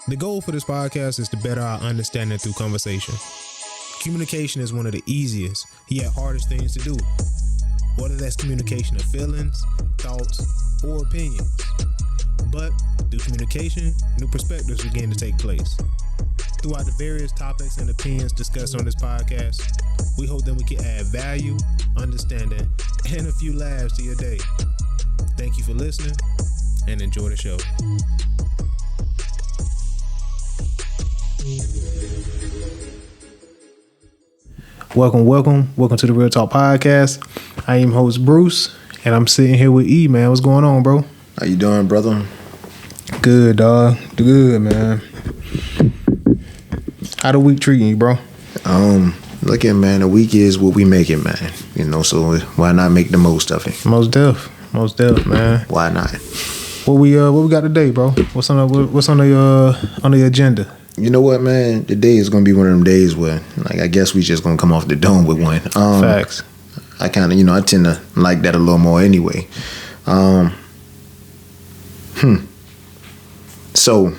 The goal for this podcast is to better our understanding through conversation. Communication is one of the easiest, yet hardest things to do. Whether that's communication of feelings, thoughts, or opinions. But through communication, new perspectives begin to take place. Throughout the various topics and opinions discussed on this podcast, we hope that we can add value, understanding, and a few laughs to your day. Thank you for listening, and enjoy the show. Welcome to the Real Talk Podcast. I am host Bruce, and I'm sitting here with E, man. What's going on, bro? How you doing, brother? Good, dog. Good, man. How the week treating you, bro? Look at, man, the week is what we make it, man. You know, so why not make the most of it? Most def, man. Why not? What we got today, bro? What's on the agenda? You know what, man? Today is gonna be one of them days where, like, I guess we just gonna come off the dome with one. Facts. I kind of, I tend to like that a little more anyway. So,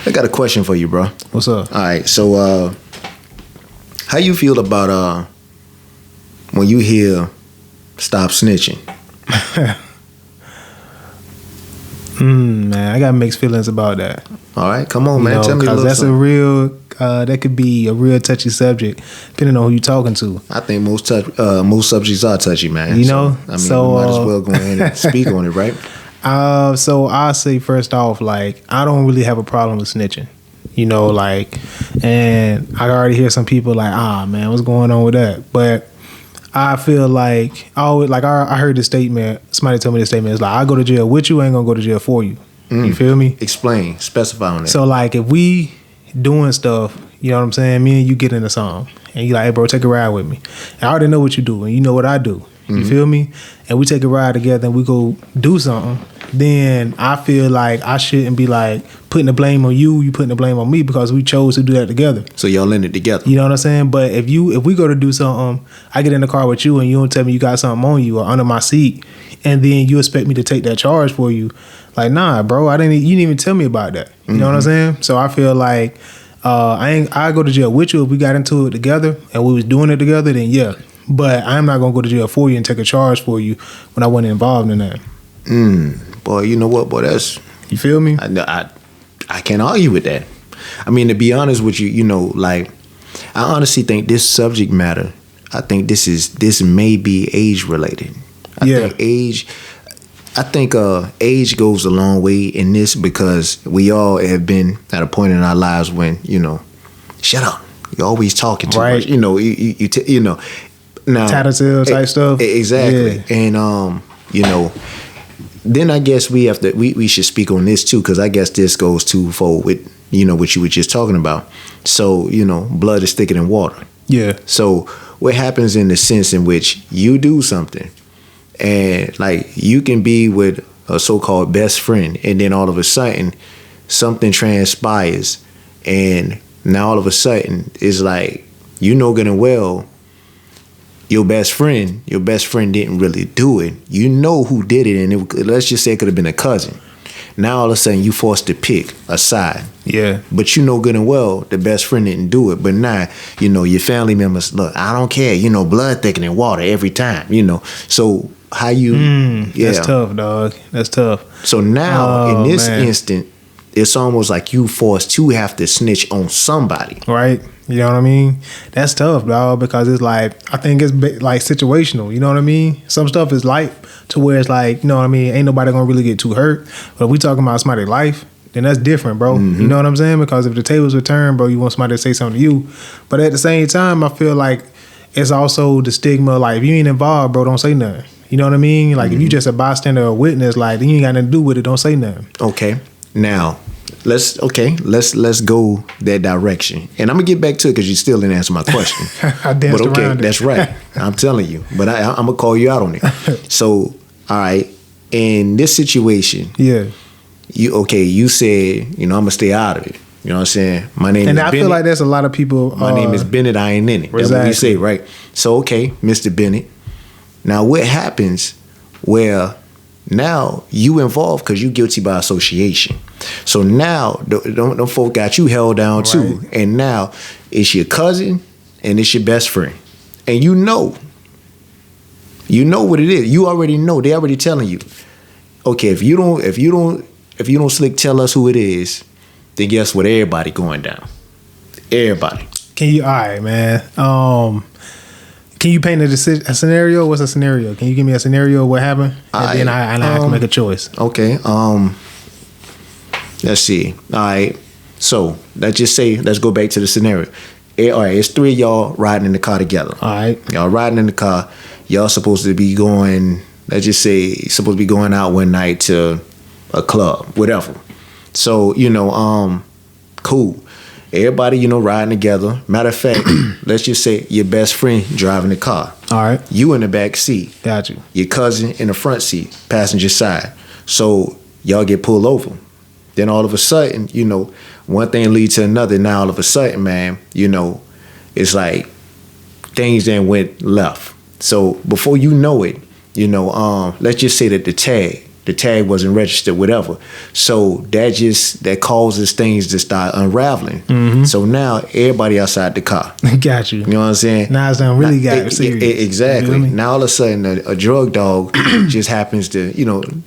I got a question for you, bro. What's up? All right, so how you feel about when you hear "stop snitching"? Man, I got mixed feelings about that. All right, come on, man. Tell me a little that's something. a real. That could be a real touchy subject, depending on who you're talking to. I think most subjects are touchy, man. You know, we might as well go ahead and speak on it, right? So I'll say first off, like, I don't really have a problem with snitching. You know, like, and I already hear some people like, man, what's going on with that? But I feel like, I heard the statement, somebody told me the statement, it's like, I go to jail with you, I ain't gonna go to jail for you. You feel me? Explain, specify on that. So, like, if we doing stuff, you know what I'm saying, me and you get into something, and you like, hey, bro, take a ride with me. And I already know what you do, and you know what I do. You feel me? And we take a ride together and we go do something, then I feel like I shouldn't be like putting the blame on you putting the blame on me, because we chose to do that together. So y'all in it together. You know what I'm saying? But if we go to do something, I get in the car with you and you don't tell me you got something on you or under my seat, and then you expect me to take that charge for you. Like, nah, bro, you didn't even tell me about that. You know what I'm saying? So I feel like I go to jail with you if we got into it together and we was doing it together, then yeah. But I'm not gonna go to jail for you and take a charge for you when I wasn't involved in that. Boy, you know what, boy? That's, you feel me? I can't argue with that. I mean, to be honest with you, you know, like, I honestly think this subject matter, I think this may be age related. I think age goes a long way in this, because we all have been at a point in our lives when, you know, shut up, you're always talking too much. You know, you know. Now, tattletale type stuff. Exactly. Yeah. And you know, then I guess we should speak on this too, because I guess this goes twofold with, you know, what you were just talking about. So, you know, blood is thicker than water. Yeah. So what happens in the sense in which you do something, and like, you can be with a so-called best friend, and then all of a sudden something transpires, and now all of a sudden it's like, you know good and well your best friend didn't really do it. You know who did it, and let's just say it could have been a cousin. Now all of a sudden you forced to pick a side. Yeah. But you know good and well the best friend didn't do it. But now, you know, your family members, look, I don't care, you know, blood thicker than water every time, you know. So how you That's tough, dog. That's tough. So now in this instant, it's almost like you forced to have to snitch on somebody. Right. You know what I mean? That's tough, dog, because it's like, I think it's like situational. You know what I mean? Some stuff is light to where it's like, you know what I mean? Ain't nobody gonna really get too hurt. But if we talking about somebody's life, then that's different, bro. You know what I'm saying? Because if the tables were turned, bro, you want somebody to say something to you. But at the same time, I feel like it's also the stigma, like, if you ain't involved, bro, don't say nothing. You know what I mean? Like, if you just a bystander or a witness, like, then you ain't got nothing to do with it, don't say nothing. Okay. Now, let's go that direction, and I'm gonna get back to it because you still didn't answer my question. I danced but okay, around it. That's right. I'm telling you, but I'm gonna call you out on it. So, all right, in this situation, you said, you know, I'm gonna stay out of it. You know what I'm saying? My name is Bennett. And I feel like there's a lot of people. My name is Bennett. I ain't in it. That's what you say, right? So, okay, Mr. Bennett. Now, what happens where Now you involved because you guilty by association. So now them folk got you held down too. Right. And now it's your cousin and it's your best friend. And you know what it is. You already know. They already telling you. Okay, if you don't slick tell us who it is, then guess what? Everybody going down. Everybody. All right, man. Can you paint a scenario? What's a scenario? Can you give me a scenario of what happened? And then I have to make a choice. Okay. Let's see. All right. So let's go back to the scenario. All right, it's 3 of y'all riding in the car together. All right. Y'all riding in the car. Y'all supposed to be going, let's just say, supposed to be going out one night to a club, whatever. So, cool. Everybody, riding together. Matter of fact, let's just say your best friend driving the car. All right. You in the back seat. Got you. Your cousin in the front seat, passenger side. So y'all get pulled over. Then all of a sudden, one thing leads to another. Now all of a sudden, man, it's like things then went left. So before you know it, let's just say that the tag wasn't registered, whatever. So that causes things to start unraveling. Mm-hmm. So now everybody outside the car. Got you. You know what I'm saying? Now it's done really got serious. Exactly. You know now all of a sudden a drug dog just happens to,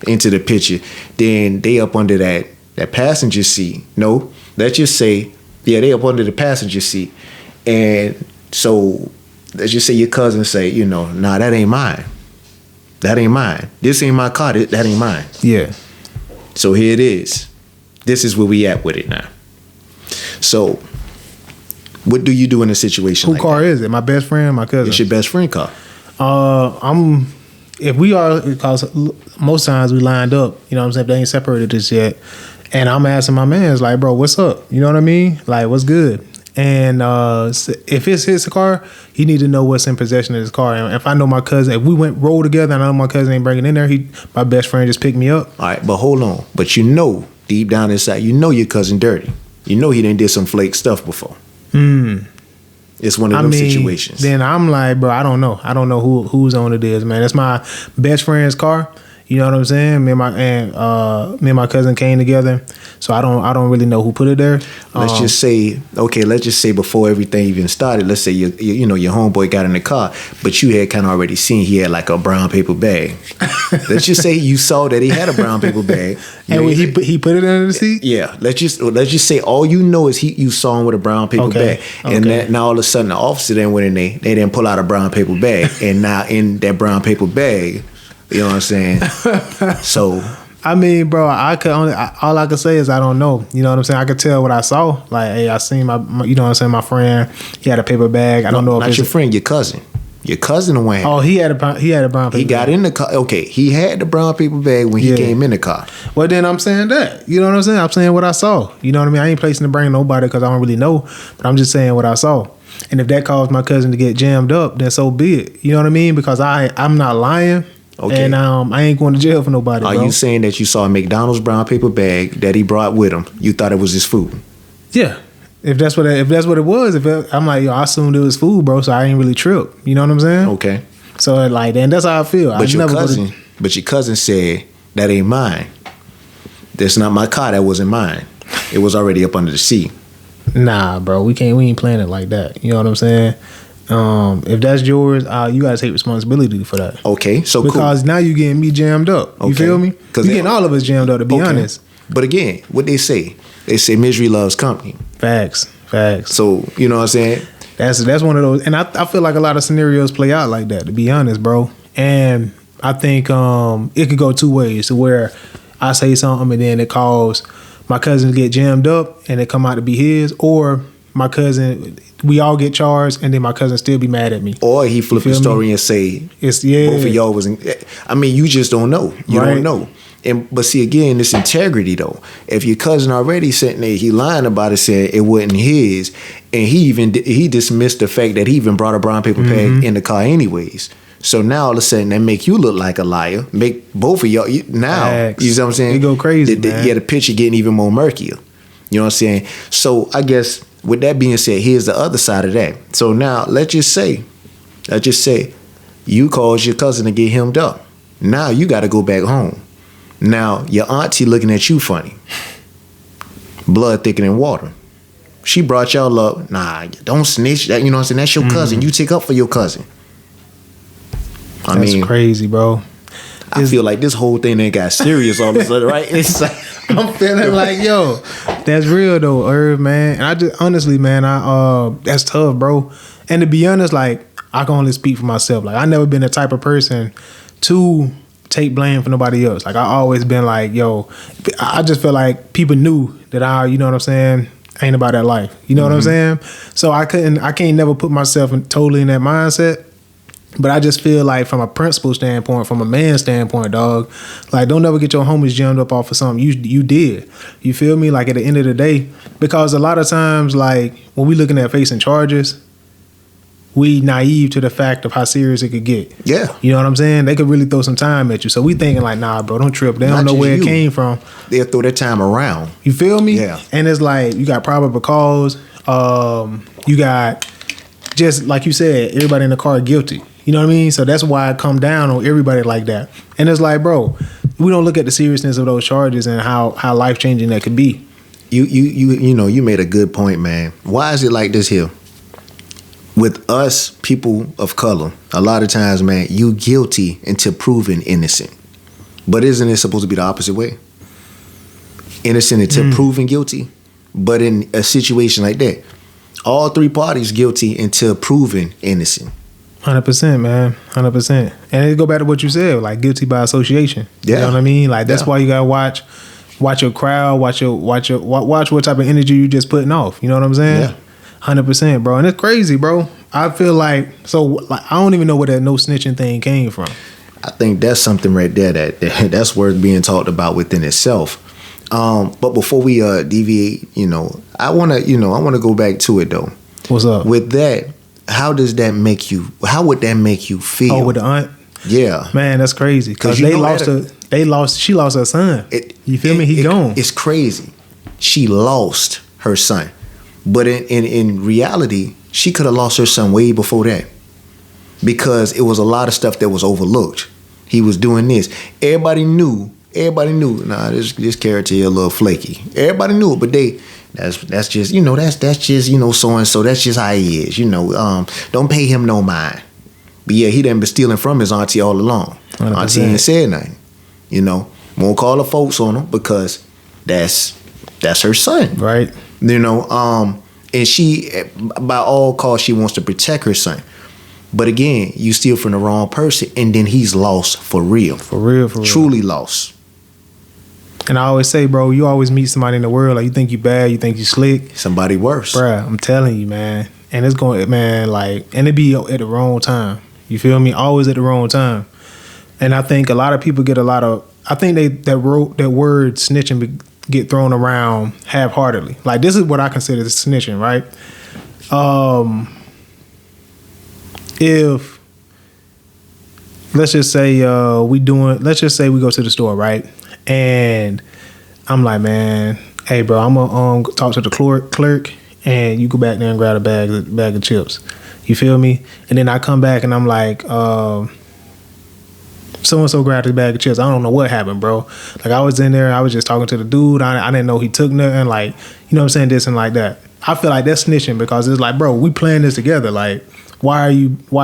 enter the picture. Then they up under that passenger seat. No, let's just say, they up under the passenger seat. And so let's just say your cousin say, nah, that ain't mine. That ain't mine. This ain't my car. That ain't mine. Yeah. So here it is. This is where we at with it now. So what do you do in a situation like that? Who car is it? My best friend, my cousin? It's your best friend car. If we are, because most times we lined up, if they ain't separated this yet. And I'm asking my mans, like, bro, what's up? You know what I mean? Like, what's good? And if it's his car, he need to know what's in possession of his car. And if I know my cousin, if we roll together and I know my cousin ain't bringing in there, my best friend just picked me up. All right, but hold on. But deep down inside, your cousin dirty. He done did some flake stuff before. It's one of those situations. Then I'm like, bro, I don't know. I don't know whose on it is, man. It's my best friend's car. You know what I'm saying? Me and my cousin came together, so I don't really know who put it there. Let's just say before everything even started, let's say your homeboy got in the car, but you had kind of already seen he had like a brown paper bag. Let's just say you saw that he had a brown paper bag, and he put it under the seat. Yeah, let's just say all you know is you saw him with a brown paper bag, and now all of a sudden the officer then went in there, they didn't pull out a brown paper bag, and now in that brown paper bag. You know what I'm saying? So I mean, bro, all I could say is I don't know. You know what I'm saying? I could tell what I saw. Like, hey, I seen my you know what I'm saying, my friend, he had a paper bag. I don't know if not it's your friend, your cousin. Your cousin the one. Oh, he had a brown paper. He got in the car. Okay, he had the brown paper bag when he came in the car. Well, then I'm saying that. You know what I'm saying? I'm saying what I saw. You know what I mean? I ain't placing the blame nobody because I don't really know, but I'm just saying what I saw. And if that caused my cousin to get jammed up, then so be it. You know what I mean? Because I'm not lying. Okay. And I ain't going to jail for nobody. Are bro. you saying that you saw a McDonald's brown paper bag that he brought with him? You thought it was his food? Yeah. If that's what it was, I'm like, I assumed it was food, bro. So I ain't really tripped. You know what I'm saying? Okay. So and that's how I feel. But your cousin said that ain't mine. That's not my car. That wasn't mine. It was already up under the seat. Nah, bro. We ain't playing it like that. You know what I'm saying? If that's yours, you gotta take responsibility for that. Okay, so because now you getting me jammed up. You feel me? You getting all of us jammed up. To be honest. But again, what they say misery loves company. Facts. So you know what I'm saying? That's one of those, and I feel like a lot of scenarios play out like that. To be honest, bro, and I think it could go two ways. To where I say something and then it cause my cousin to get jammed up and it come out to be his, or my cousin, we all get charged, and then my cousin still be mad at me. Or he flip the story and say, both of y'all wasn't. I mean, you just don't know. You don't know. But see, again, it's integrity, though. If your cousin already sitting there, he lying about it, saying it wasn't his, and he dismissed the fact that he even brought a brown paper bag in the car anyways. So now all of a sudden that make you look like a liar. Make both of y'all now. Facts. You know what I'm saying? You go crazy, man. Yeah, the picture getting even more murkier. You know what I'm saying? So I guess with that being said, here's the other side of that. So now let's just say you caused your cousin to get hemmed up. Now you got to go back home. Now, your auntie looking at you funny. Blood thicker than water. She brought y'all up. Nah, don't snitch. That, you know what I'm saying? That's your cousin. You take up for your cousin. That's crazy, bro. I feel like this whole thing ain't got serious all of a sudden, right? It's like, I'm feeling like, yo, that's real though, Irv, man. And I just, honestly, man, that's tough, bro. And to be honest, like, I can only speak for myself. Like, I never been the type of person to take blame for nobody else. Like, I always been like, yo, I just feel like people knew that you know what I'm saying, ain't about that life. You know what I'm saying? So I can't never put myself totally in that mindset. But I just feel like from a principle standpoint, from a man standpoint, dog, like, don't ever get your homies jammed up off of something you did. You feel me? Like, at the end of the day, because a lot of times, like, when we looking at facing charges, we naive to the fact of how serious it could get. Yeah. You know what I'm saying? They could really throw some time at you. So we thinking like, nah, bro, don't trip. They don't know where it came from. They'll throw their time around. You feel me? Yeah. And it's like, you got probable cause. You got, just like you said, everybody in the car guilty. You know what I mean? So that's why I come down on everybody like that. And it's like, bro, we don't look at the seriousness of those charges and how life-changing that could be. You know, you made a good point, man. Why is it like this here? With us, people of color, a lot of times, man, you guilty until proven innocent. But isn't it supposed to be the opposite way? Innocent until proven guilty? But in a situation like that, all three parties guilty until proven innocent. 100%, man. 100%. And it go back to what you said, like guilty by association. Yeah. You know what I mean? Like, that's why you gotta watch your crowd, watch what type of energy you just putting off. You know what I'm saying? Yeah. 100%, bro. And it's crazy, bro. I feel like, I don't even know where that no snitching thing came from. I think that's something right there that's worth being talked about within itself. But before we deviate, I wanna go back to it though. What's up? With that, how would that make you feel? Oh, with the aunt? Yeah. Man, that's crazy. Because she lost her son. You feel me? He gone. It's crazy. She lost her son. But in reality, she could have lost her son way before that. Because it was a lot of stuff that was overlooked. He was doing this. Everybody knew, nah, this character here a little flaky. Everybody knew it, but that's just, that's just, so and so. That's just how he is. Don't pay him no mind. But yeah, he done been stealing from his auntie all along. 100%. Auntie ain't said nothing. Won't call the folks on him because that's her son. Right. And she, by all costs, she wants to protect her son. But again, you steal from the wrong person, and then he's lost for real. For real. Truly lost. And I always say, bro, you always meet somebody in the world, like, you think you bad, you think you slick. Somebody worse. Bruh, I'm telling you, man. And it's going, man, like, and it be at the wrong time. You feel me? Always at the wrong time. And I think a lot of people get I think that word snitching get thrown around half-heartedly. Like, this is what I consider snitching, right? If let's just say we go to the store, right? And I'm like, man, hey bro, I'm gonna talk to the clerk and you go back there and grab a bag of chips. You feel me? And then I come back and I'm like, so-and-so grabbed his bag of chips. I don't know what happened, bro. Like, I was in there, I was just talking to the dude. I didn't know he took nothing. Like, you know what I'm saying? This and like that. I feel like that's snitching because it's like, bro, we playing this together. Like, why are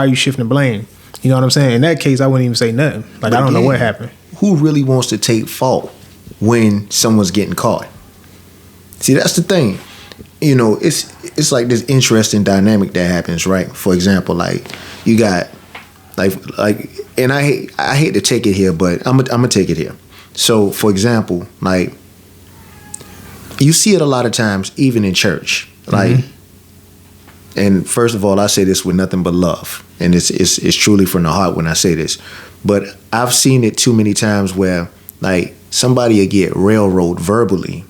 you shifting blame? You know what I'm saying? In that case, I wouldn't even say nothing. Like, I don't know what happened. Who really wants to take fault when someone's getting caught? See, that's the thing. It's like this interesting dynamic that happens, right? For example, like, you got like, and I hate to take it here, but I'm gonna take it here. So, for example, like, you see it a lot of times, even in church, like. Mm-hmm. And first of all, I say this with nothing but love, and it's truly from the heart when I say this. But I've seen it too many times where, like, somebody will get railroaded verbally,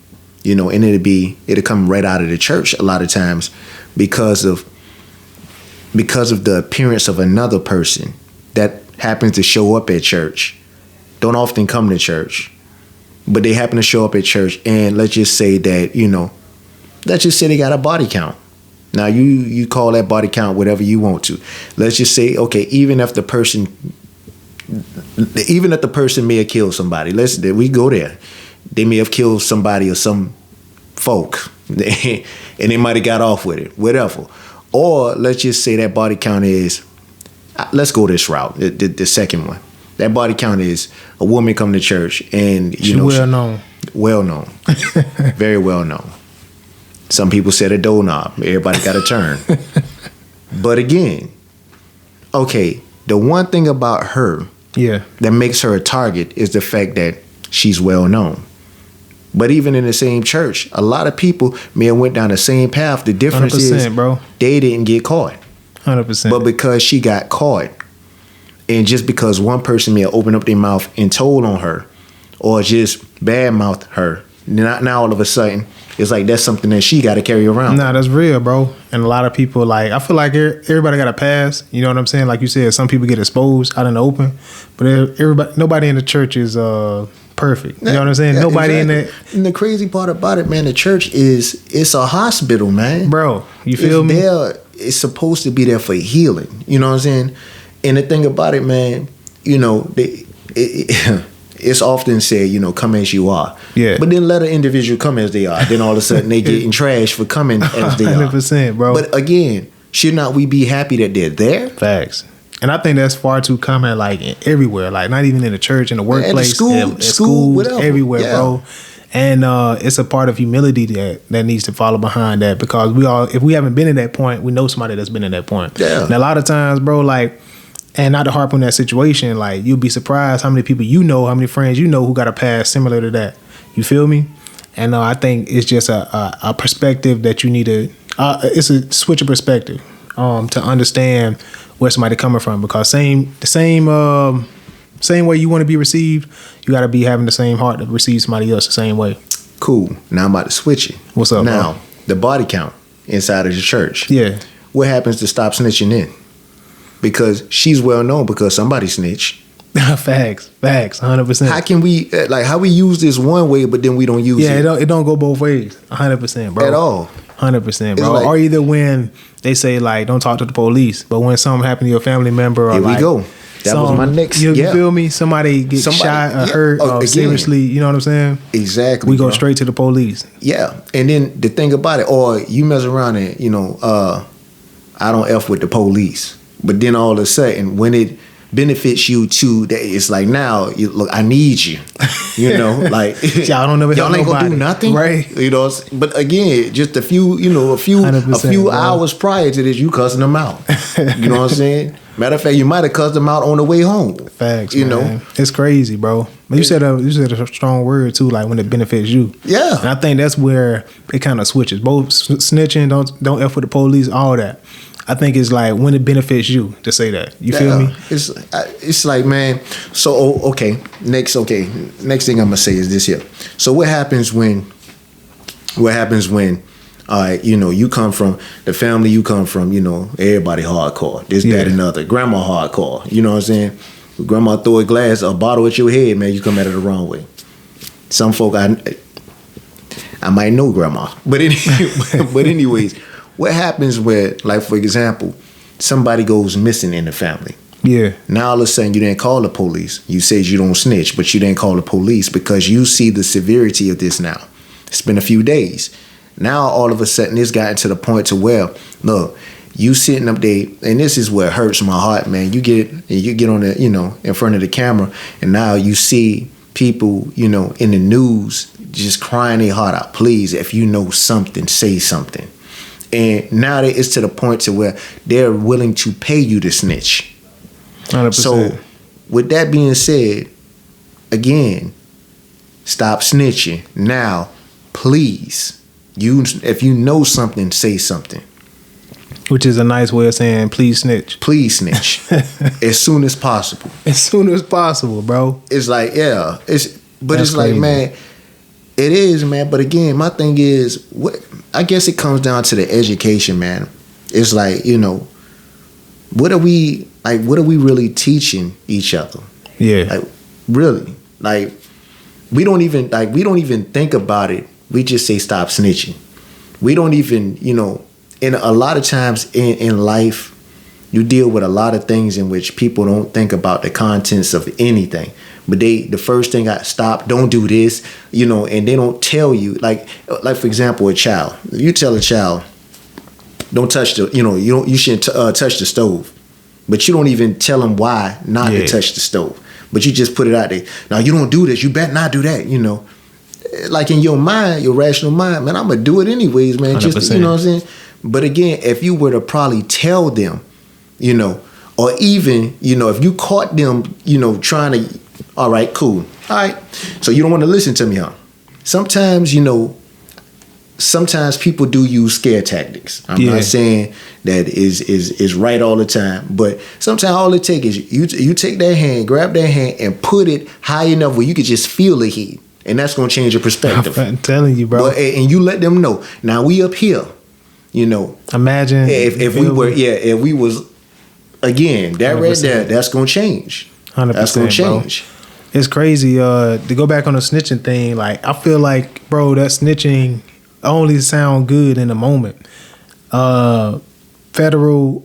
and it'll come right out of the church a lot of times because of the appearance of another person that happens to show up at church. Don't often come to church, but they happen to show up at church, and let's just say that, let's just say they got a body count. Now, you call that body count whatever you want to. Let's just say, okay, even if the person even if the person may have killed somebody, we go there. They may have killed somebody or some folk, and they might have got off with it, whatever. Or let's just say that body count is, let's go this route, the second one. That body count is a woman coming to church and She's well known, very well known. Some people said a doorknob. Everybody got a turn. But again, okay, the one thing about her that makes her a target is the fact that she's well known. But even in the same church, a lot of people may have went down the same path. The difference is, bro, they didn't get caught. 100%. But because she got caught, and just because one person may have opened up their mouth and told on her, or just badmouthed her, now all of a sudden, it's like that's something that she got to carry around. Nah, that's real, bro. And a lot of people, like, I feel like everybody got a pass. You know what I'm saying? Like you said, some people get exposed out in the open, but nobody in the church is perfect. You know what I'm saying? Nobody exactly. in that. And the crazy part about it, man, the church it's a hospital, man. Bro, you feel me? It's supposed to be there for healing. You know what I'm saying? And the thing about it, man, you know, it's often said, you know, come as you are. Yeah. But then let an individual come as they are. Then all of a sudden they getting trashed for coming as they are. 100%, bro. But again, should not we be happy that they're there? Facts. And I think that's far too common, like everywhere, like not even in the church, in the workplace, at school, whatever. everywhere, bro. And it's a part of humility that needs to follow behind that, because if we haven't been in that point, we know somebody that's been in that point. Yeah. And a lot of times, bro, like, and not to harp on that situation, like, you'll be surprised how many people you know, how many friends you know who got a past similar to that. You feel me? And I think it's just a perspective that you need to. It's a switch of perspective to understand where somebody coming from, because the same way you want to be received, you got to be having the same heart to receive somebody else the same way. Cool. Now I'm about to switch it. What's up, now? Bro? The body count inside of the church. Yeah. What happens to stop snitching in? Because she's well known because somebody snitched. Facts, 100%. How can we how we use this one way, but then we don't use it? Yeah, it don't go both ways. 100%, bro. At all. 100%, bro. Like, or either when they say, like, don't talk to the police, but when something happened to your family member, or here we go. That was my next. You feel me? Somebody gets shot or hurt or seriously. You know what I'm saying? Exactly. We go straight to the police. Yeah, and then the thing about it, or you mess around and I don't f with the police, but then all of a sudden when it benefits you too, that it's like, now look, I need you. You know, like y'all don't never y'all ain't gonna do nothing, right? You know, but again, just a few hours prior to this, you cussing them out. You know what I'm saying? Matter of fact, you might have cussed them out on the way home. Facts, you man. know, it's crazy, bro. But you said a strong word too, like when it benefits you. Yeah, and I think that's where it kind of switches. Both snitching, don't f with the police, all that. I think it's like when it benefits you to say that. You feel me? It's like, man. So okay, next thing I'm gonna say is this here. So what happens when? You come from the family you come from. You know, everybody hardcore. This, that, and other. Grandma hardcore. You know what I'm saying? Grandma throw a bottle at your head, man. You come at it the wrong way. Some folk I might know grandma, but anyways. What happens where, like, for example, somebody goes missing in the family? Yeah. Now all of a sudden you didn't call the police. You said you don't snitch, but you didn't call the police because you see the severity of this now. It's been a few days. Now all of a sudden it's gotten to the point to where, look, you sitting up there, and this is what hurts my heart, man. You get on the, in front of the camera, and now you see people, in the news just crying their heart out. Please, if you know something, say something. And now it's to the point to where they're willing to pay you to snitch. 100%. So, with that being said, again, stop snitching. Now, please, if you know something, say something. Which is a nice way of saying, please snitch. Please snitch. As soon as possible. As soon as possible, bro. It's like, yeah. It's crazy. Like, man, it is, man. But again, my thing is, I guess it comes down to the education, man. It's like, what are we really teaching each other? Yeah. Like, really? Like, we don't even think about it. We just say stop snitching. We don't even, and a lot of times in life, You deal with a lot of things in which people don't think about the contents of anything. But the first thing stop, don't do this, and they don't tell you, like for example, a child. If you tell a child, don't touch you shouldn't touch the stove, but you don't even tell them why not to touch the stove. But you just put it out there. Now you don't do this. You better not do that. Like in your mind, your rational mind, man, I'm gonna do it anyways, man. 100%. Just what I'm saying. But again, if you were to probably tell them, or even if you caught them, trying to, all right, cool, all right. So you don't want to listen to me, huh? Sometimes, sometimes people do use scare tactics. I'm not saying that is right all the time, but sometimes all it takes is you take that hand, grab that hand, and put it high enough where you can just feel the heat, and that's gonna change your perspective. I'm telling you, bro. And you let them know. Now we up here, Imagine if we was again that 100%. Right there, that's gonna change. 100%, that's gonna change. Bro. It's crazy. To go back on the snitching thing, like I feel like, bro, that snitching only sound good in the moment. The federal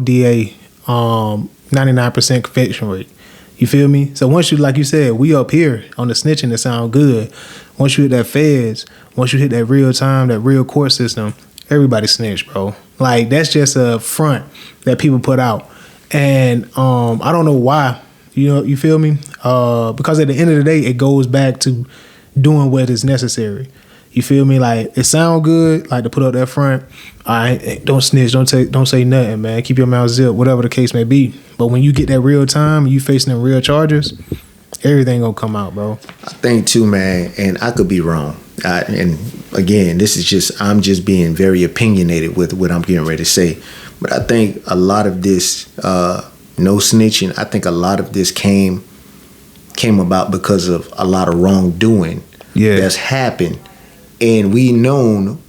DA, 99% conviction rate. You feel me? So once you, like you said, we up here on the snitching, it sound good. Once you hit that feds, once you hit that real time, that real court system, everybody snitch, bro. Like that's just a front that people put out, and I don't know why. You feel me? Because at the end of the day, it goes back to doing what is necessary. You feel me? Like it sound good, like to put up that front. Don't snitch, don't say nothing, man. Keep your mouth zipped, whatever the case may be. But when you get that real time, you facing them real charges, everything gonna come out, bro. I think too, man, and I could be wrong. And again, I'm just being very opinionated with what I'm getting ready to say. But I think a lot of this, no snitching, I think a lot of this came about because of a lot of wrongdoing that's happened. And we known,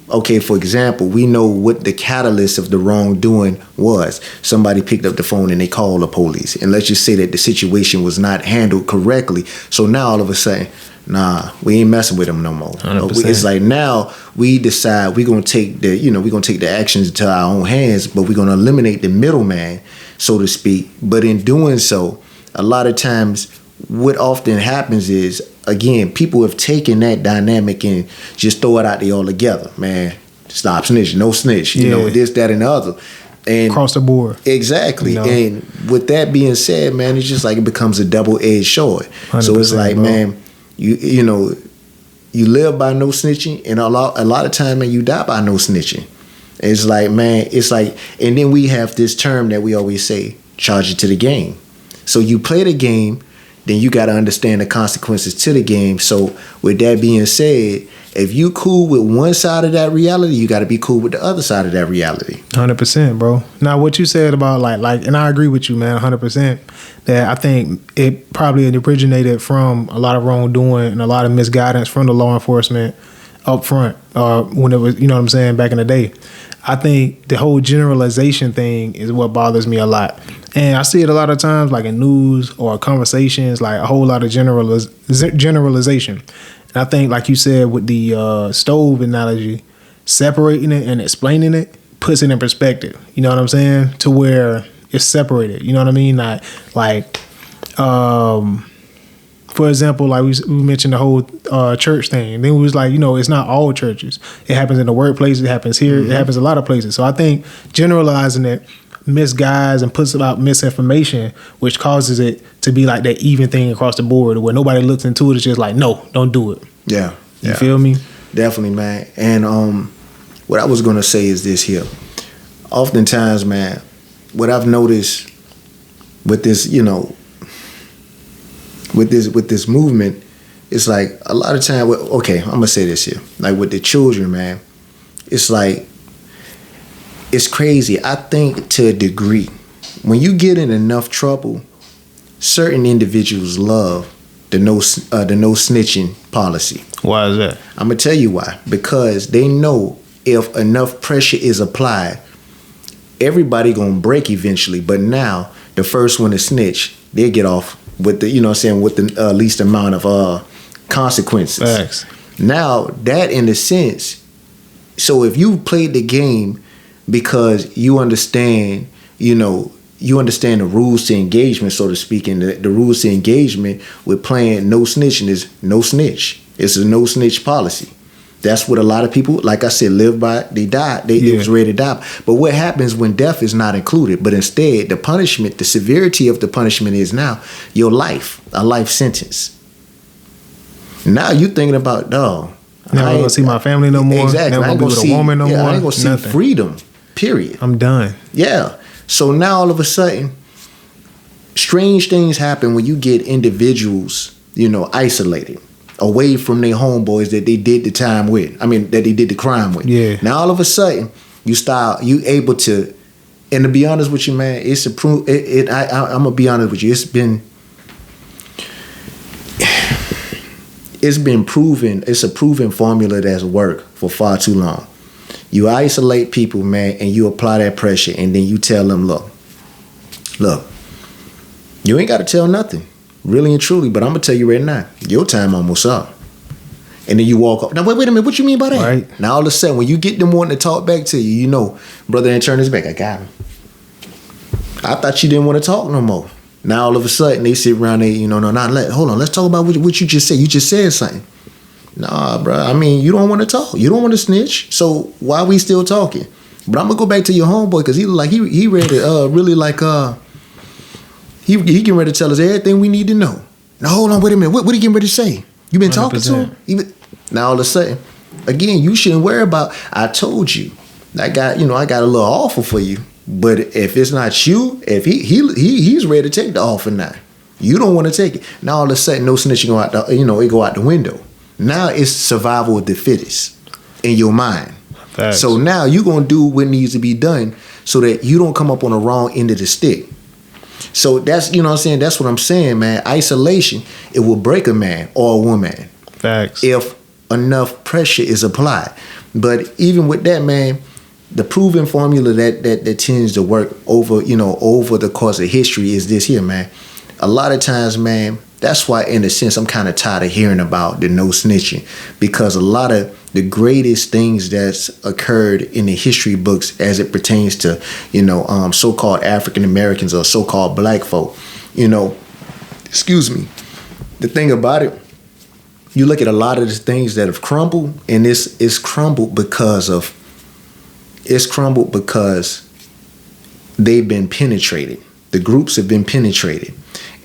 okay, for example, we know what the catalyst of the wrongdoing was. Somebody picked up the phone and they called the police. And let's just say that the situation was not handled correctly. So now all of a sudden, nah, we ain't messing with them no more. 100%. It's like now we decide we're gonna take the actions into our own hands, but we're gonna eliminate the middleman, so to speak. But in doing so, a lot of times what often happens is, again, people have taken that dynamic and just throw it out there all together. Man, stop snitching, no snitch, this, that, and the other. And across the board. Exactly. And with that being said, man, it's just like it becomes a double-edged sword. So it's like, bro, man, you live by no snitching, and a lot of time, man, you die by no snitching. It's like, man, and then we have this term that we always say, charge it to the game. So you play the game, then you got to understand the consequences to the game. So with that being said, if you cool with one side of that reality, you got to be cool with the other side of that reality. 100%, bro. Now, what you said about like, and I agree with you, man, 100%. That I think it probably originated from a lot of wrongdoing and a lot of misguidance from the law enforcement up front, when it was, what I'm saying, back in the day. I think the whole generalization thing is what bothers me a lot. And I see it a lot of times, like in news or conversations, like a whole lot of generalization. And I think, like you said, with the stove analogy, separating it and explaining it puts it in perspective. You know what I'm saying? To where it's separated. You know what I mean? For example, like we mentioned the whole church thing. Then we was like, it's not all churches. It happens in the workplace. It happens here. Mm-hmm. It happens a lot of places. So I think generalizing it misguides and puts out misinformation, which causes it to be like that even thing across the board where nobody looks into it. It's just like, no, don't do it. Yeah. You feel me? Definitely, man. And what I was going to say is this here. Oftentimes, man, what I've noticed with this, with this movement, it's like a lot of time. Okay, I'm gonna say this here. Like with the children, man, it's like it's crazy. I think to a degree, when you get in enough trouble, certain individuals love the no snitching policy. Why is that? I'm gonna tell you why. Because they know if enough pressure is applied, everybody gonna break eventually. But now the first one to snitch, they get off with the, with the least amount of consequences. Facts. Now that in a sense, so if you played the game because you understand, you understand the rules to engagement, so to speak, and the rules to engagement with playing no snitching is no snitch. It's a no snitch policy. That's what a lot of people, like I said, live by. They died. They was ready to die. But what happens when death is not included? But instead, the punishment, the severity of the punishment is now your life, a life sentence. Now you thinking about, dog. Never gonna see my family no more. Exactly. Never gonna be with a woman no more. I ain't gonna see freedom. Period. I'm done. Yeah. So now all of a sudden, strange things happen when you get individuals, isolated, away from their homeboys that they did the time with. I mean, that they did the crime with. Yeah. Now all of a sudden, you able to, and to be honest with you, man, it's a proof. I'm gonna be honest with you. It's been proven. It's a proven formula that's worked for far too long. You isolate people, man, and you apply that pressure, and then you tell them, look, you ain't got to tell nothing. Really and truly, but I'm gonna tell you right now, your time almost up. And then you walk up. Now wait a minute, what you mean by that? Right. Now all of a sudden, when you get them wanting to talk back to you, brother ain't turn his back. I got him. I thought you didn't want to talk no more. Now all of a sudden they sit around there, hold on, let's talk about what you just said. You just said something. Nah, bro. I mean, you don't want to talk. You don't want to snitch. So why are we still talking? But I'm gonna go back to your homeboy because he ready to really like He getting ready to tell us everything we need to know. Now hold on, wait a minute. What are you getting ready to say? You been 100%. Talking to him? Now all of a sudden, again, you shouldn't worry about. I told you, I got a little offer for you. But if it's not you, if he's ready to take the offer now, you don't want to take it. Now all of a sudden, no snitching go out. It go out the window. Now it's survival of the fittest in your mind. Facts. So now you're gonna do what needs to be done so that you don't come up on the wrong end of the stick. So that's, what I'm saying? That's what I'm saying, man. Isolation, it will break a man or a woman. Facts. If enough pressure is applied. But even with that, man, the proven formula that tends to work over the course of history is this here, man. A lot of times, man, that's why, in a sense, I'm kind of tired of hearing about the no snitching, because a lot of the greatest things that's occurred in the history books as it pertains to, so-called African Americans or so-called black folk, excuse me. The thing about it, you look at a lot of the things that have crumbled, and it's crumbled because they've been penetrated. The groups have been penetrated.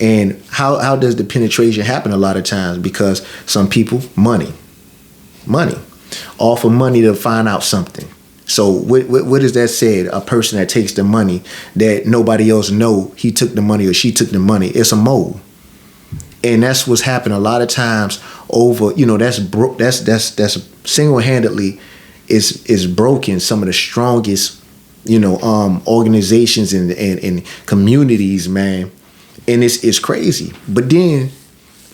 And how does the penetration happen a lot of times? Because some people, money, offer money to find out something. So what is that said? A person that takes the money that nobody else know he took the money or she took the money. It's a mole. And that's what's happened a lot of times over, that's single-handedly is broken some of the strongest, organizations and communities, man. And it's crazy. But then,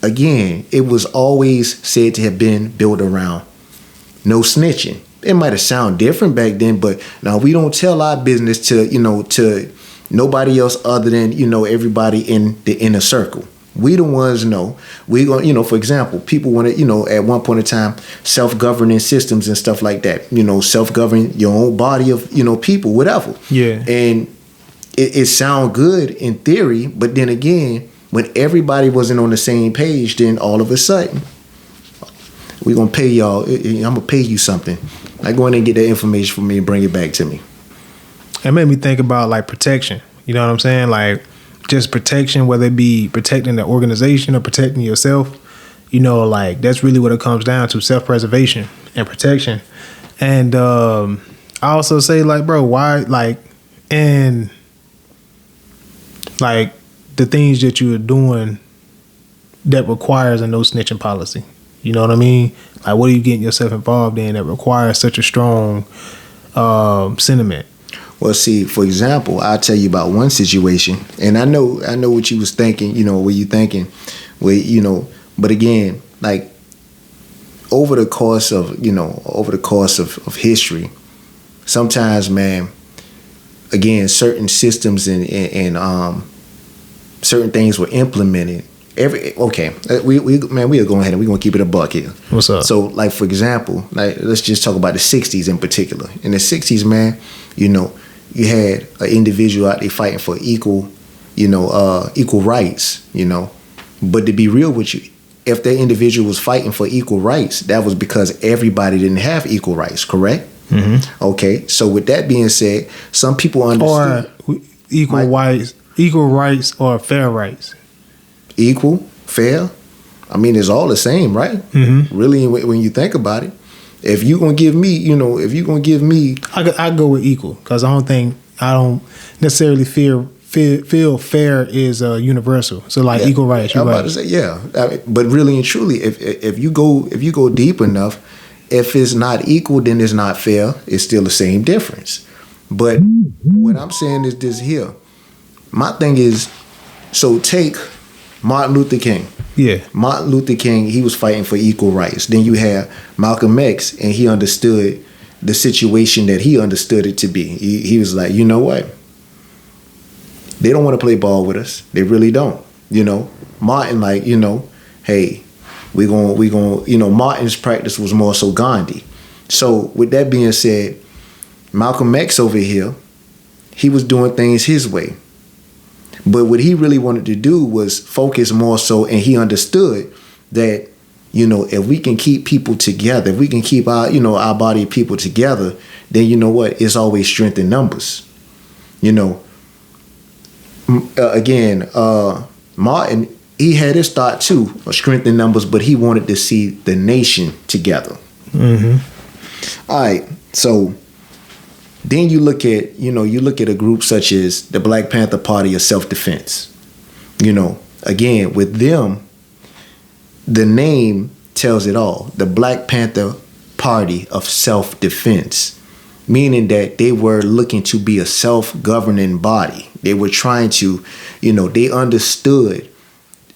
again, it was always said to have been built around no snitching. It might have sounded different back then, but now we don't tell our business to nobody else other than, everybody in the inner circle. We the ones know. We going, for example, people want to, at one point in time, self-governing systems and stuff like that. Self-govern your own body of, people, whatever. Yeah. And it sound good in theory, but then again, when everybody wasn't on the same page, then all of a sudden, we're going to pay y'all. I'm going to pay you something. Like, go in and get that information from me and bring it back to me. It made me think about, like, protection. You know what I'm saying? Like, just protection, whether it be protecting the organization or protecting yourself. Like, that's really what it comes down to, self-preservation and protection. And I also say, like, bro, why, like, and like the things that you're doing that requires a no snitching policy. You know what I mean? Like, what are you getting yourself involved in that requires such a strong sentiment? Well, see, for example, I'll tell you about one situation, and I know what you was thinking, what you thinking, but again, like over the course of history, sometimes, man, again, certain systems and certain things were implemented. We'll go ahead and we're gonna keep it a buck here. What's up? So, like, for example, like, let's just talk about the 60s in particular. In the 60s, man, You know, you had an individual out there fighting for equal rights, you know. But to be real with you, if that individual was fighting for equal rights, that was because everybody didn't have equal rights, correct? Mm-hmm. Okay, so with that being said, some people understood. Or equal rights or fair rights. Equal, fair, I mean, it's all the same, right? Mm-hmm. Really, when you think about it. If you're going to give me, I go with equal, because I don't necessarily feel fair is universal. So like equal rights. I'm about to say, yeah. But really and truly, if you go deep enough, if it's not equal, then it's not fair. It's still the same difference. But what I'm saying is this here. My thing is, so take Martin Luther King. Yeah. Martin Luther King, he was fighting for equal rights. Then you have Malcolm X, and he understood the situation that he understood it to be. He was like, you know what? They don't want to play ball with us. They really don't. You know, Martin, like, you know, hey, we going, you know, Martin's practice was more so Gandhi. So with that being said, Malcolm X over here, he was doing things his way. But what he really wanted to do was focus more so, and he understood that, you know, if we can keep people together, if we can keep our body of people together, then you know what? It's always strength in numbers. You know, Martin, he had his thought too of strength in numbers, but he wanted to see the nation together. Mm-hmm. All right, so then you look at a group such as the Black Panther Party of self-defense. You know, again, with them, the name tells it all. The Black Panther Party of self-defense, meaning that they were looking to be a self-governing body. They were trying to, you know, they understood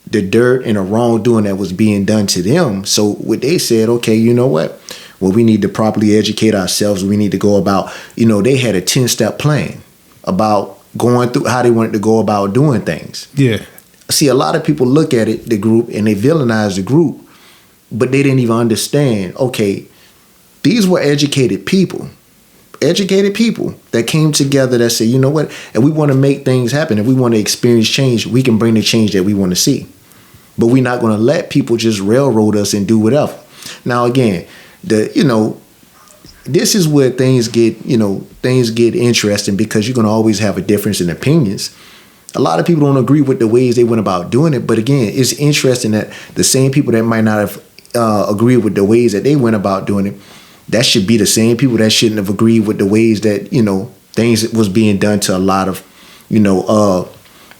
the dirt and the wrongdoing that was being done to them. So what they said, okay, you know what? Well, we need to properly educate ourselves. We need to go about, you know, they had a 10-step plan about going through how they wanted to go about doing things. Yeah. See, a lot of people look at it, the group, and they villainize the group, but they didn't even understand, okay, these were educated people that came together that said, you know what, and we want to make things happen. If we want to experience change, we can bring the change that we want to see. But we're not going to let people just railroad us and do whatever. Now, again, this is where things get interesting, because you're going to always have a difference in opinions. A lot of people don't agree with the ways they went about doing it. But again, it's interesting that the same people that might not have agreed with the ways that they went about doing it, that should be the same people that shouldn't have agreed with the ways that, you know, things that was being done to a lot of, you know,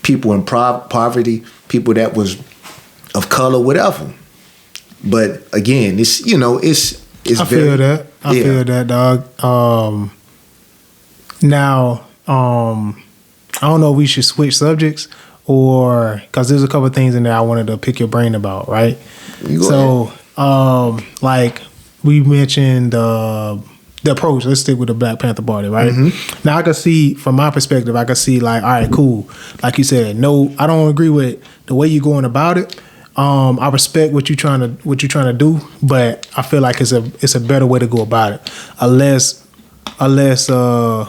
people in poverty, people that was of color, whatever. But again, it's, you know, it's I feel that. I feel that, dog. Now, I don't know if we should switch subjects, or because there's a couple of things in there I wanted to pick your brain about, right? So, like we mentioned the approach. Let's stick with the Black Panther Party, right? Mm-hmm. Now I can see, from my perspective, I can see like, all right, cool. Like you said, no, I don't agree with the way you're going about it. I respect what you're trying to do, but I feel like it's a better way to go about it. A less raw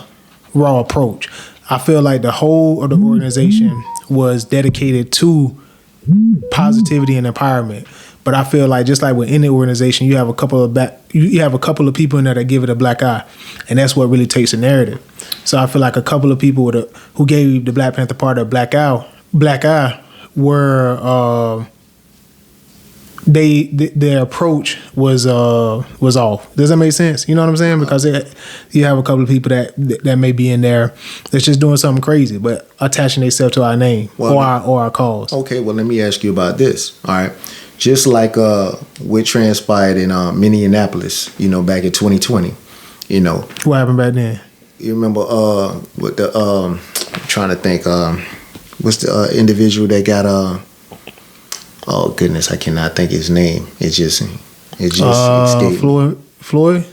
approach. I feel like the whole of the organization was dedicated to positivity and empowerment. But I feel like, just like with any organization, you have a couple of people in there that give it a black eye, and that's what really takes the narrative. So I feel like a couple of people who gave the Black Panther Party a black eye were their approach was off. Does that make sense? You know what I'm saying? Because you have a couple of people that may be in there that's just doing something crazy, but attaching themselves to our name or our cause. Okay, well, let me ask you about this. All right. Just like what transpired in Minneapolis, you know, back in 2020, you know. What happened back then? You remember with the I'm trying to think, what's the individual that got oh goodness, I cannot think his name. It just escaped. Floyd?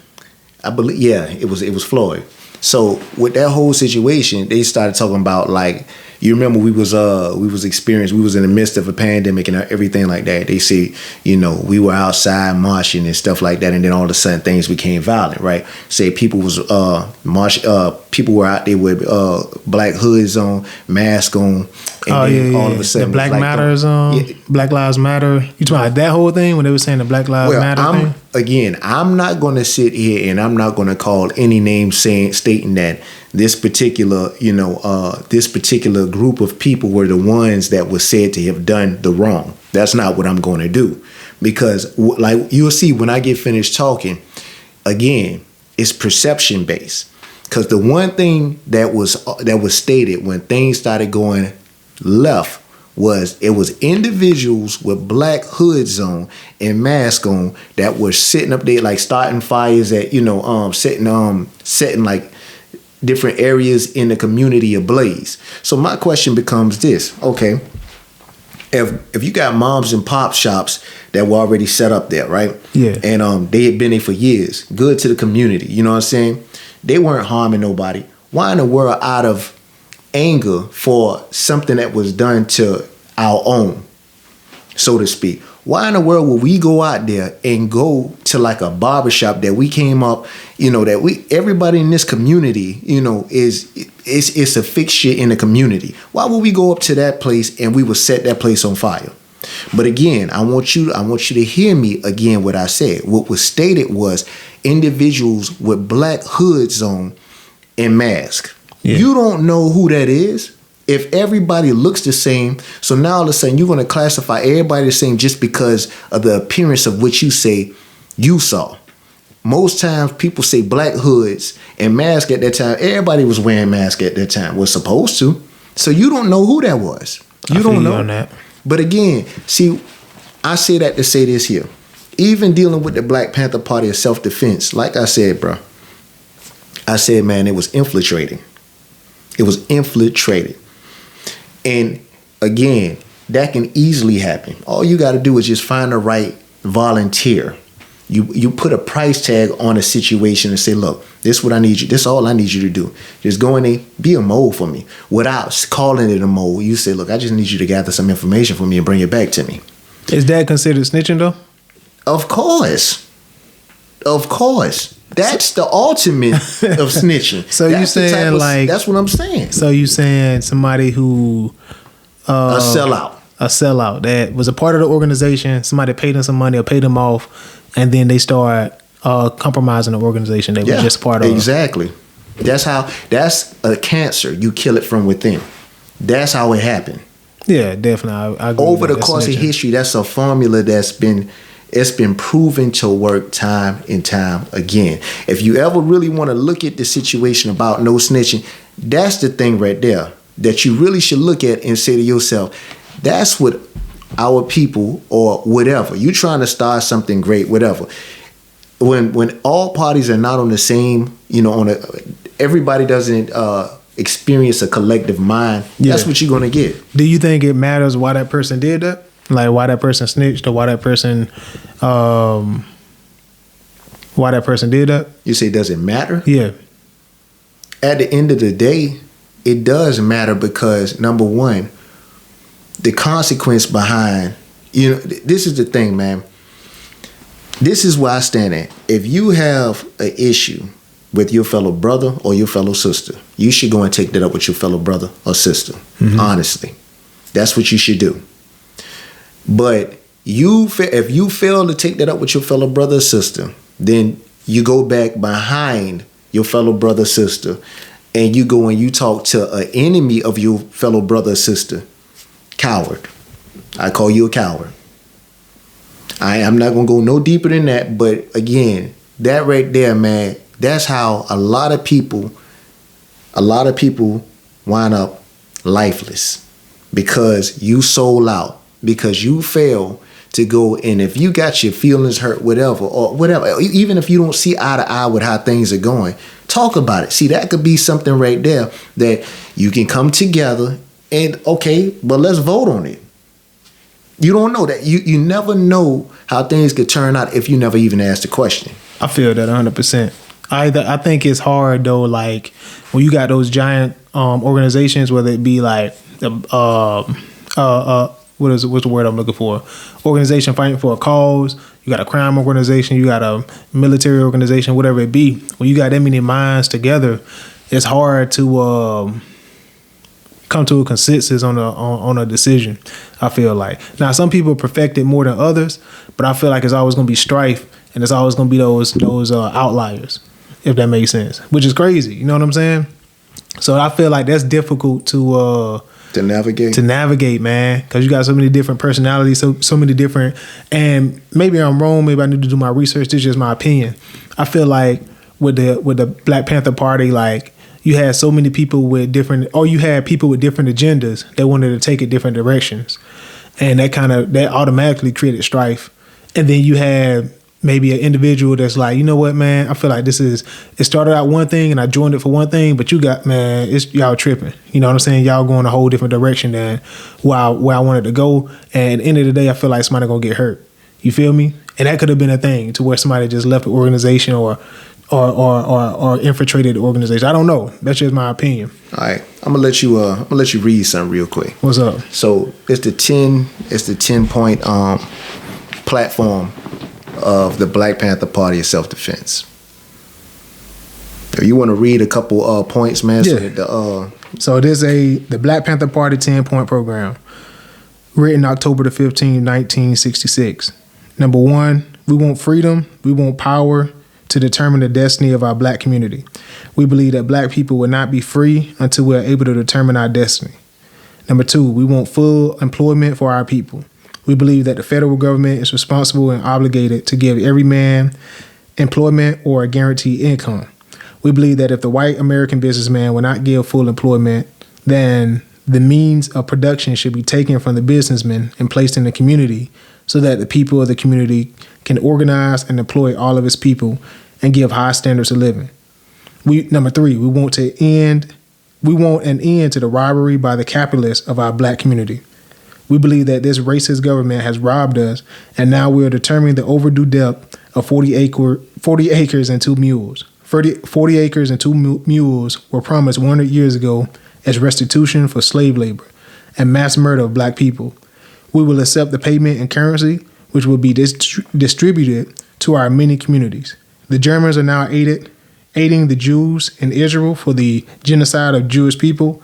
I believe, yeah, it was Floyd. So with that whole situation, they started talking about, like, you remember we was in the midst of a pandemic and everything like that. They say, you know, we were outside marching and stuff like that, and then all of a sudden things became violent, right? Say people was People were out there with black hoods on, mask on, and then all of a sudden the Black Matters Black Lives Matter. You talking about that whole thing when they were saying the Black Lives Matter thing? Again, I'm not going to sit here and I'm not going to call any name stating that this particular group of people were the ones that were said to have done the wrong. That's not what I'm going to do, because like you'll see when I get finished talking, again, it's perception based. Because the one thing that was stated when things started going left was it was individuals with black hoods on and masks on that were sitting up there like starting fires at setting like different areas in the community ablaze. So my question becomes this: okay, if you got moms and pop shops that were already set up there, right? Yeah. And they had been there for years, good to the community, you know what I'm saying? They weren't harming nobody. Why in the world, out of anger for something that was done to our own, so to speak, why in the world would we go out there and go to like a barbershop that we came up, everybody in this community, is a fixture in the community. Why would we go up to that place and we would set that place on fire? But again, I want you to hear me again what I said. What was stated was individuals with black hoods on and masks. Yeah. You don't know who that is. If everybody looks the same, so now all of a sudden you're going to classify everybody the same just because of the appearance of what you say you saw. Most times people say black hoods and masks at that time. Everybody was wearing masks at that time, was supposed to. So you don't know who that was. You don't know. On that. But again, see, I say that to say this here. Even dealing with the Black Panther Party of self-defense, like I said, bro, I said, man, it was infiltrating. It was infiltrated. And again, that can easily happen. All you got to do is just find the right volunteer. You put a price tag on a situation and say, look, this is what I need you. This is all I need you to do. Just go in there, be a mole for me. Without calling it a mole, you say, look, I just need you to gather some information for me and bring it back to me. Is that considered snitching though? Of course. That's the ultimate of snitching. So you saying that's what I'm saying. So you saying somebody who a sellout that was a part of the organization, somebody paid them some money or paid them off, and then they start compromising the organization they were just part of. Exactly. That's a cancer. You kill it from within. That's how it happened. Yeah, definitely. I agree over the course of history, that's a formula that's been proven to work time and time again. If you ever really want to look at the situation about no snitching, that's the thing right there that you really should look at and say to yourself, that's what our people or whatever, you trying to start something great, whatever. When all parties are not on the same, everybody doesn't experience a collective mind, that's what you're going to get. Do you think it matters why that person did that? Like why that person snitched or why that person did that? You say, does it matter? Yeah. At the end of the day, it does matter because, number one, the consequence behind, this is the thing, man. This is where I stand at. If you have an issue with your fellow brother or your fellow sister, you should go and take that up with your fellow brother or sister. Mm-hmm. Honestly, that's what you should do. But if you fail to take that up with your fellow brother or sister, then you go back behind your fellow brother or sister and you go and you talk to an enemy of your fellow brother or sister. Coward. I call you a coward. I'm not going to go no deeper than that. But again, that right there, man, that's how a lot of people wind up lifeless because you sold out. Because you fail to go, and if you got your feelings hurt, whatever, even if you don't see eye to eye with how things are going, talk about it. See, that could be something right there that you can come together and, okay, but let's vote on it. You don't know that. You never know how things could turn out if you never even ask the question. I feel that 100%. I think it's hard, though, like, when you got those giant organizations, whether it be like what's the word I'm looking for? Organization fighting for a cause. You got a crime organization. You got a military organization, whatever it be. When you got that many minds together, it's hard to come to a consensus on a decision. I feel like now some people perfect it more than others, but I feel like it's always going to be strife, and it's always going to be those outliers, if that makes sense. Which is crazy. You know what I'm saying? So I feel like that's difficult to navigate, man, because you got so many different personalities, so many different. And maybe I'm wrong. Maybe I need to do my research. This is just my opinion. I feel like with the Black Panther Party, like you had so many people with different, or you had people with different agendas that wanted to take it different directions, and that automatically created strife. And then you had maybe an individual that's like, you know what, man, I feel like it started out one thing and I joined it for one thing, but it's y'all tripping. You know what I'm saying? Y'all going a whole different direction than where I wanted to go. And at the end of the day, I feel like somebody gonna get hurt. You feel me? And that could have been a thing to where somebody just left the organization or infiltrated the organization. I don't know. That's just my opinion. All right. I'm gonna let you read something real quick. What's up? So it's the 10-point platform of the Black Panther Party of self-defense. If you want to read a couple points, man. Yeah. So it is the Black Panther Party 10-point program, written October the 15th, 1966. Number 1, we want freedom. We want power to determine the destiny of our black community. We believe that black people will not be free until we are able to determine our destiny. Number 2, we want full employment for our people. We believe that the federal government is responsible and obligated to give every man employment or a guaranteed income. We believe that if the white American businessman will not give full employment, then the means of production should be taken from the businessman and placed in the community so that the people of the community can organize and employ all of its people and give high standards of living. Number 3, we want an end to the robbery by the capitalists of our black community. We believe that this racist government has robbed us, and now we are determining the overdue debt of 40 acres and 2 mules. 40 acres and 2 mules were promised 100 years ago as restitution for slave labor and mass murder of black people. We will accept the payment in currency, which will be distributed to our many communities. The Germans are now aiding the Jews in Israel for the genocide of Jewish people.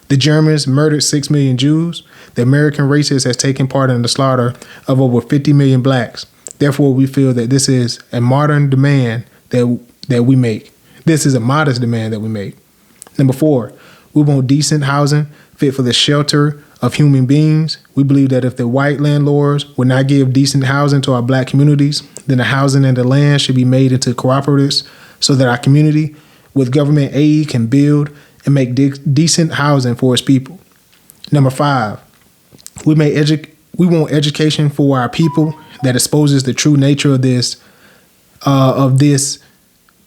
The Germans murdered 6 million Jews. The American racist has taken part in the slaughter of over 50 million blacks. Therefore, we feel that this is a modern demand that we make. This is a modest demand that we make. Number 4, we want decent housing fit for the shelter of human beings. We believe that if the white landlords would not give decent housing to our black communities, then the housing and the land should be made into cooperatives so that our community with government aid can build and make decent housing for its people. Number 5, we want education for our people that exposes the true nature of this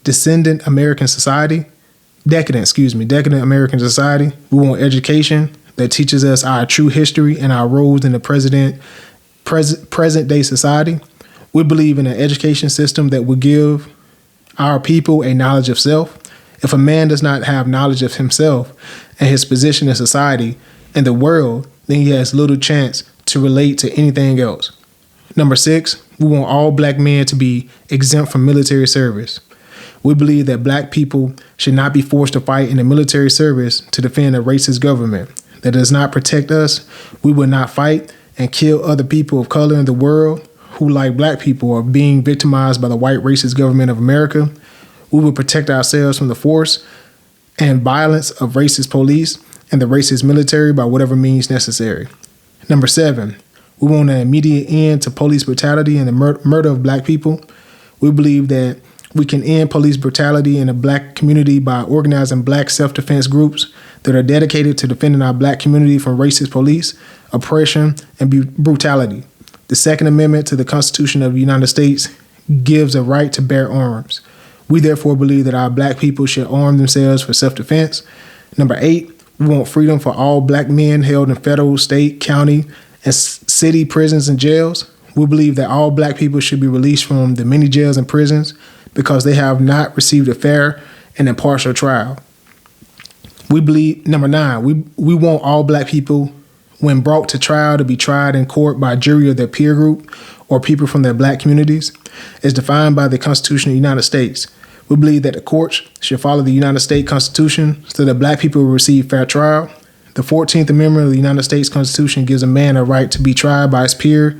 decadent American society. We want education that teaches us our true history and our roles in the present day society. We believe in an education system that will give our people a knowledge of self. If a man does not have knowledge of himself and his position in society and the world, then he has little chance to relate to anything else. Number 6, we want all black men to be exempt from military service. We believe that black people should not be forced to fight in the military service to defend a racist government that does not protect us. We will not fight and kill other people of color in the world who, like black people, are being victimized by the white racist government of America. We will protect ourselves from the force and violence of racist police and the racist military by whatever means necessary. Number 7, we want an immediate end to police brutality and the murder of black people. We believe that we can end police brutality in the black community by organizing black self-defense groups that are dedicated to defending our black community from racist police, oppression, and brutality. The Second Amendment to the Constitution of the United States gives a right to bear arms. We therefore believe that our black people should arm themselves for self-defense. Number 8, we want freedom for all black men held in federal, state, county, and city prisons and jails. We believe that all black people should be released from the many jails and prisons because they have not received a fair and impartial trial. We believe, number 9, we want all black people, when brought to trial to be tried in court by a jury of their peer group or people from their black communities, is defined by the Constitution of the United States. We believe that the courts should follow the United States Constitution so that black people will receive fair trial. The 14th Amendment of the United States Constitution gives a man a right to be tried by his peer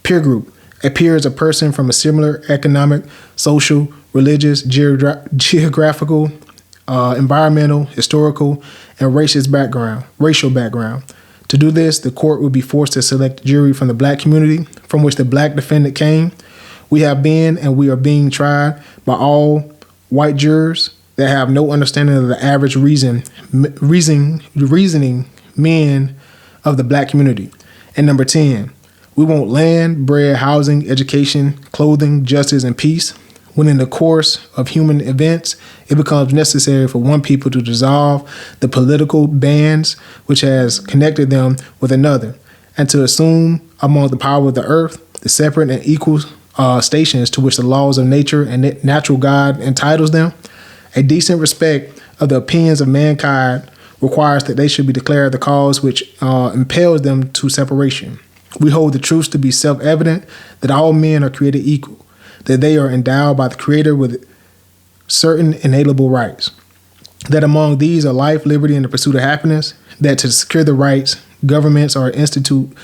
group. A peer is a person from a similar economic, social, religious, geographical, environmental, historical, and racial background. To do this, the court would be forced to select a jury from the black community from which the black defendant came. We have been and we are being tried by all white jurors that have no understanding of the average reasoning men of the black community. And number 10, we want land, bread, housing, education, clothing, justice, and peace. When in the course of human events, it becomes necessary for one people to dissolve the political bands which has connected them with another, and to assume among the power of the earth the separate and equal stations to which the laws of nature and natural God entitles them. A decent respect of the opinions of mankind requires that they should be declared the cause which impels them to separation. We hold the truth to be self-evident that all men are created equal, that they are endowed by the Creator with certain inalienable rights, that among these are life, liberty, and the pursuit of happiness, that to secure the rights, governments are instituted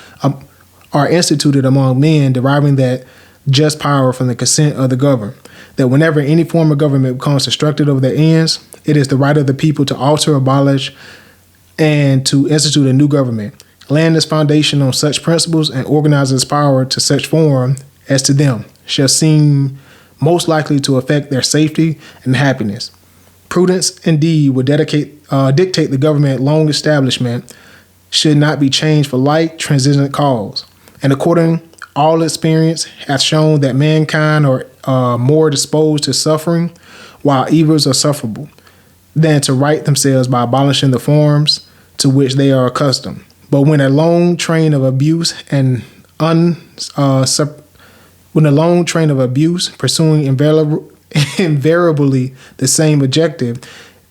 among men, deriving that just power from the consent of the governed, that whenever any form of government becomes destructive of their ends, it is the right of the people to alter, abolish, and to institute a new government, land its foundation on such principles, and organize its power to such form as to them shall seem most likely to affect their safety and happiness. Prudence, indeed, would dictate the government long establishment should not be changed for light, transient cause. And according all experience hath shown that mankind are more disposed to suffering while evils are sufferable than to right themselves by abolishing the forms to which they are accustomed. But when a long train of abuse pursuing invariably the same objective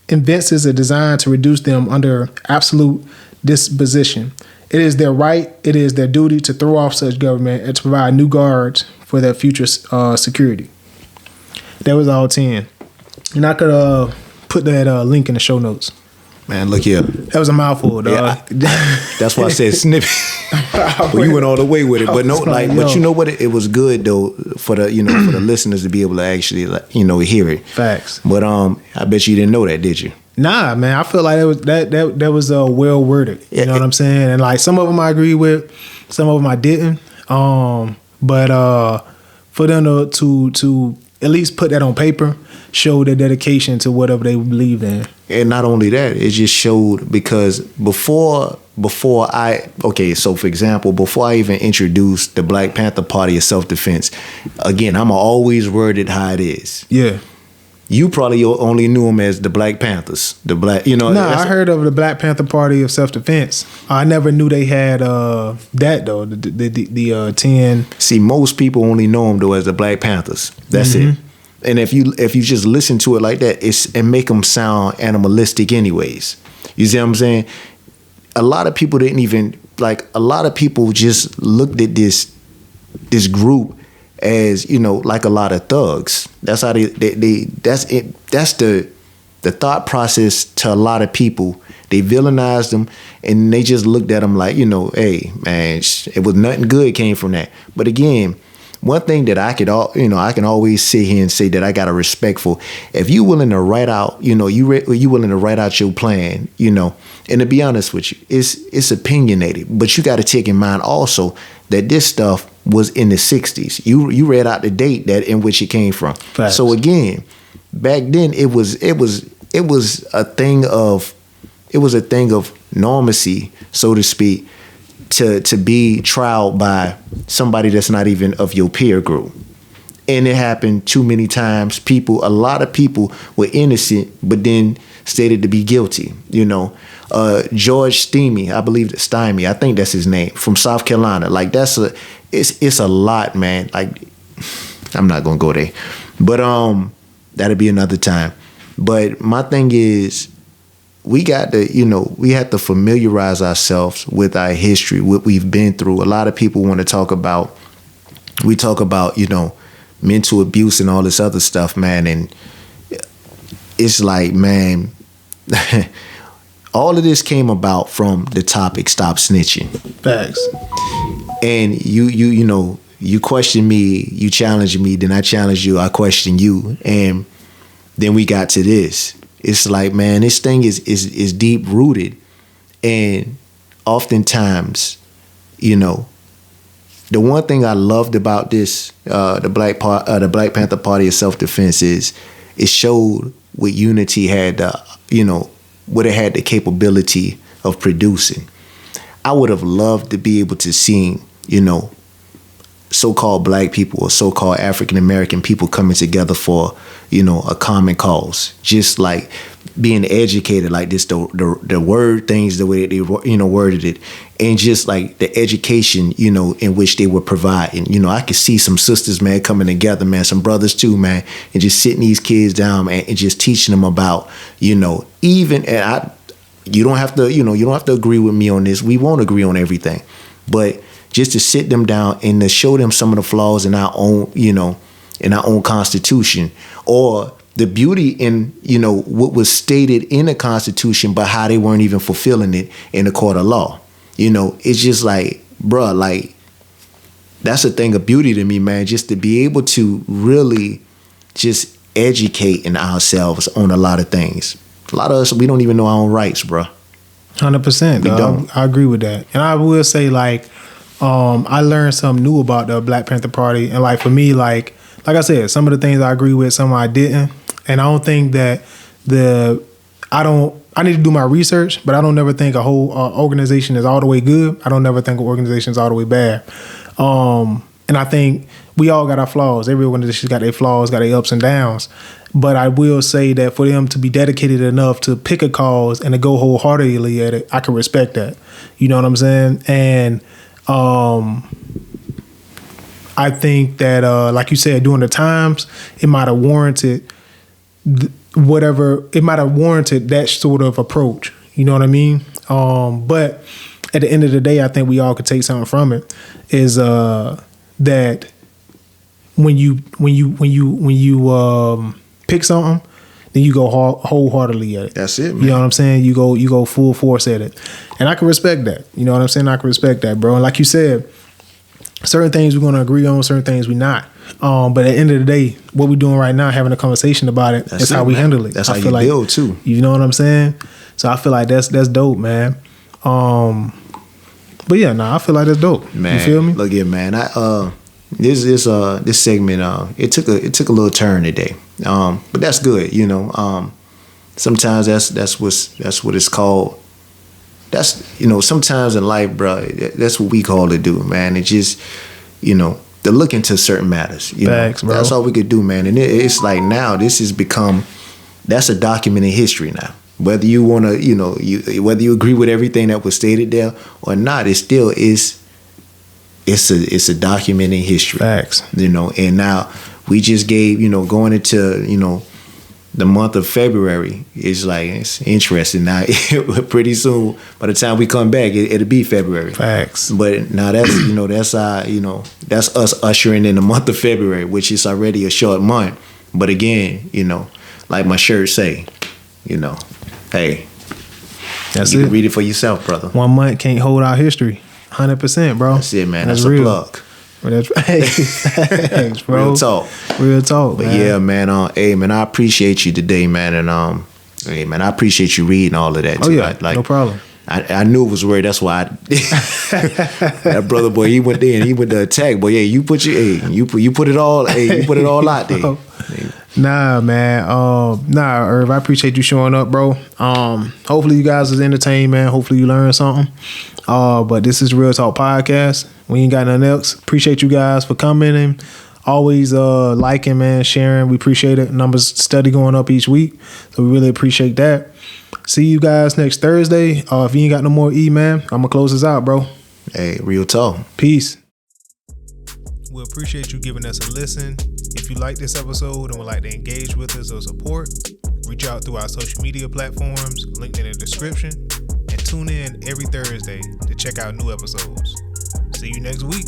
evinces a design to reduce them under absolute disposition, it is their right, it is their duty to throw off such government and to provide new guards for their future security. That was all 10. And I could put that link in the show notes. Man, look here. That was a mouthful, dog. Yeah, that's why I said snippet. Well, you went all the way with it, but but you know what? It was good though for the for the listeners to be able to actually hear it. Facts. But I bet you didn't know that, did you? Nah, man. I feel like that was well worded. You know what I'm saying? And like some of them I agree with, some of them I didn't. But for them to at least put that on paper, show their dedication to whatever they believe in. And not only that, it just showed because before so for example, before I even introduced the Black Panther Party of self-defense, again, I'm always worded how it is. Yeah. You probably only knew them as the Black Panthers. The Black, No, I heard of the Black Panther Party of self-defense. I never knew they had that though. The 10. See, most people only know them though as the Black Panthers. That's it. And if you just listen to it like that, it make them sound animalistic anyways. You see what I'm saying? A lot of people didn't even a lot of people just looked at this group as like a lot of thugs. That's how that's it. That's the thought process to a lot of people. They villainized them and they just looked at them like hey man, it was nothing good came from that. But again, one thing that I can always sit here and say that I got a respect for. If you willing to write out, you willing to write out your plan, and to be honest with you, it's opinionated, but you got to take in mind also that this stuff was in the 60s. You read out the date that in which it came from. Facts. So again, back then it was a thing of normacy, so to speak, to be trialed by somebody that's not even of your peer group. And it happened too many times. A lot of people were innocent, but then stated to be guilty. George Steinme, I think that's his name, from South Carolina. Like it's a lot, man. Like I'm not gonna go there, but that'll be another time. But my thing is, we got to, we have to familiarize ourselves with our history, what we've been through. A lot of people want to talk about, mental abuse and all this other stuff, man. And it's like, man, all of this came about from the topic, stop snitching. Facts. And you question me, you challenge me, then I challenge you, I question you, and then we got to this. It's like, man, this thing is deep rooted, and oftentimes, the one thing I loved about this, the Black Panther Party of self-defense is it showed what unity had, what it had the capability of producing. I would have loved to be able to see, so-called black people or so-called African-American people coming together for, a common cause. Just like being educated like this, the word things the way they, worded it. And just like the education, in which they were providing. I could see some sisters, man, coming together, man, some brothers too, man, and just sitting these kids down, man, and just teaching them about, you don't have to agree with me on this. We won't agree on everything. But just to sit them down and to show them some of the flaws in our own, in our own Constitution, or the beauty in, what was stated in the Constitution, but how they weren't even fulfilling it in the court of law. It's just like, bruh, like, that's a thing of beauty to me, man, just to be able to really just educate in ourselves on a lot of things. A lot of us, we don't even know our own rights, bruh. 100%. We don't. I agree with that. And I will say, like, I learned something new about the Black Panther Party. And, like, for me, like I said, some of the things I agree with, some I didn't. And I don't think that I need to do my research, but I don't never think a whole organization is all the way good. I don't never think an organization is all the way bad. And I think we all got our flaws. Every organization's got their flaws, got their ups and downs. But I will say that for them to be dedicated enough to pick a cause and to go wholeheartedly at it, I can respect that. You know what I'm saying? And I think that, like you said, during the times, it might have warranted that sort of approach. You know what I mean? But at the end of the day, I think we all could take something from it. Is that when you pick something, then you go wholeheartedly at it. That's it, man. You know what I'm saying? You go full force at it, and I can respect that. You know what I'm saying? I can respect that, bro. And like you said, certain things we're gonna agree on, certain things we're not. But at the end of the day, what we're doing right now, having a conversation about it, that's how we handle it. That's how you build too. You know what I'm saying? So I feel like that's dope, man. But yeah, I feel like that's dope. Man, you feel me? Look here, man. This segment, it took a little turn today. But that's good, Sometimes that's what it's called. That's sometimes in life, bro. That's what we call it, do, man. It just to look into certain matters. Facts, bro. That's all we could do, man. And it's like now this has become, that's a documented history now. Whether you want to, whether you agree with everything that was stated there or not, it still is. It's a documented history. Facts. And now we just gave, going into, the month of February, it's interesting now. Pretty soon, by the time we come back, it'll be February. Facts. But now that's that's us ushering in the month of February, which is already a short month. But again, like my shirt say, hey, that's you it. can read it for yourself, brother. 1 month can't hold our history. 100%, bro. That's it, man. That's real. A plug. Thanks, bro. Real talk. But man. Yeah, man. Hey, man, I appreciate you today, man. And hey, man, I appreciate you reading all of that too. Oh yeah, no problem. I knew it was weird. That's why that brother boy, he went there and he went to attack. But yeah, you put it all out there. Nah, man. Irv, I appreciate you showing up, bro. Hopefully you guys was entertained, man. Hopefully you learned something. But this is Real Talk Podcast. We ain't got nothing else. Appreciate you guys for coming and always liking, man, sharing. We appreciate it. Numbers steady going up each week. So we really appreciate that. See you guys next Thursday. If you ain't got no more man, I'm gonna close this out, bro. Hey, Real Talk. Peace. We appreciate you giving us a listen. If you like this episode and would like to engage with us or support, Reach out through our social media platforms, linked in the description, and tune in every Thursday to check out new episodes. See you next week.